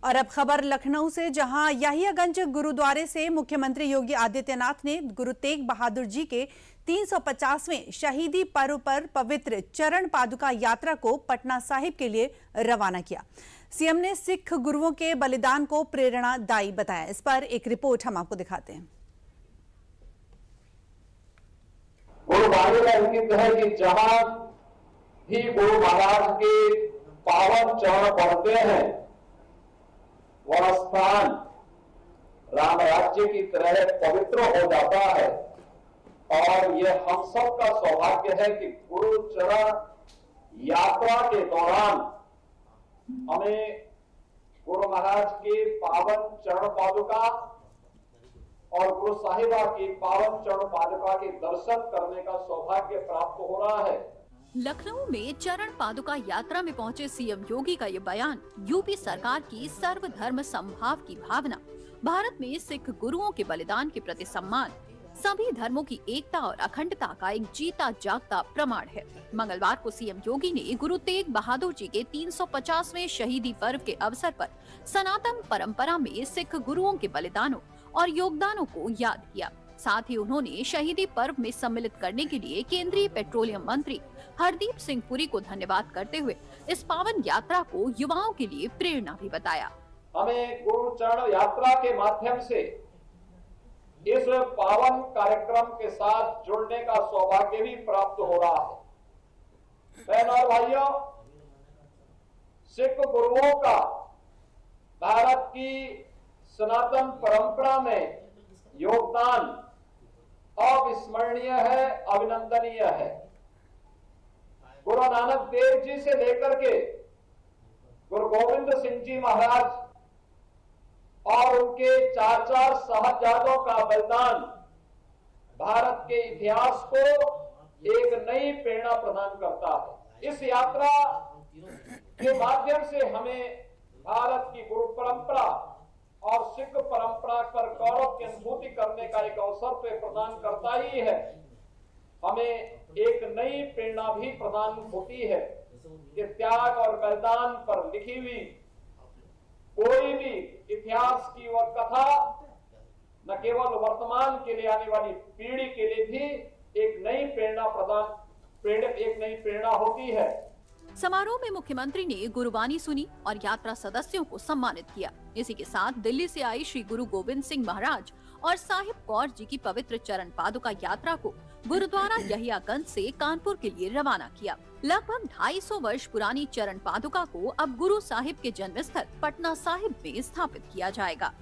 और अब खबर लखनऊ से, जहां याहियागंज गुरुद्वारे से मुख्यमंत्री योगी आदित्यनाथ ने गुरु तेग बहादुर जी के 350वें शहीदी पर्व पर पवित्र चरण पादुका यात्रा को पटना साहिब के लिए रवाना किया। सीएम ने सिख गुरुओं के बलिदान को प्रेरणादायी बताया। इस पर एक रिपोर्ट हम आपको दिखाते हैं। गुरुवाणी का अंकित है कि जहां भी गुरु महाराज के पावन चरण पड़ते हैं वह स्थान राम राज्य की तरह पवित्र हो जाता है। और यह हम सब का सौभाग्य है कि गुरु चरण यात्रा के दौरान हमें गुरु महाराज के पावन चरण पादुका और गुरु साहिबा की पावन चरण पादुका के दर्शन करने का सौभाग्य प्राप्त हो रहा है। लखनऊ में चरण पादुका यात्रा में पहुंचे सीएम योगी का ये बयान यूपी सरकार की सर्वधर्म समभाव की भावना, भारत में सिख गुरुओं के बलिदान के प्रति सम्मान, सभी धर्मों की एकता और अखंडता का एक जीता जागता प्रमाण है। मंगलवार को सीएम योगी ने गुरु तेग बहादुर जी के 350वें शहीदी पर्व के अवसर पर सनातन परंपरा में सिख गुरुओं के बलिदानों और योगदानों को याद किया। साथ ही उन्होंने शहीदी पर्व में सम्मिलित करने के लिए केंद्रीय पेट्रोलियम मंत्री हरदीप सिंह पुरी को धन्यवाद करते हुए इस पावन यात्रा को युवाओं के लिए प्रेरणा भी बताया। हमें गुरु चरण यात्रा के माध्यम से इस पावन कार्यक्रम के साथ जुड़ने का सौभाग्य भी प्राप्त हो रहा है। बहनों और भाइयों, सिख गुरुओं का भारत की सनातन परंपरा में योगदान अविस्मरणीय है, अभिनंदनीय है। गुरु नानक देव जी से लेकर के गुरु गोविंद सिंह जी महाराज और उनके चार साहबजादों का बलिदान भारत के इतिहास को एक नई प्रेरणा प्रदान करता है। इस यात्रा के माध्यम से हमें भारत की गुरु परंपरा और सिख परंपरा पर गौरव की अनुभूति करने का एक अवसर पे प्रदान करता ही है, हमें एक नई प्रेरणा भी प्रदान होती है कि त्याग और बलिदान पर लिखी हुई कोई भी इतिहास की वह कथा न केवल वर्तमान के लिए आने वाली पीढ़ी के लिए भी एक नई प्रेरणा होती है। समारोह में मुख्यमंत्री ने गुरुवाणी सुनी और यात्रा सदस्यों को सम्मानित किया। इसी के साथ दिल्ली से आई श्री गुरु गोविंद सिंह महाराज और साहिब कौर जी की पवित्र चरण पादुका यात्रा को गुरुद्वारा यहियागंज से कानपुर के लिए रवाना किया। लगभग 250 वर्ष पुरानी चरण पादुका को अब गुरु साहिब के जन्मस्थल पटना साहिब में स्थापित किया जाएगा।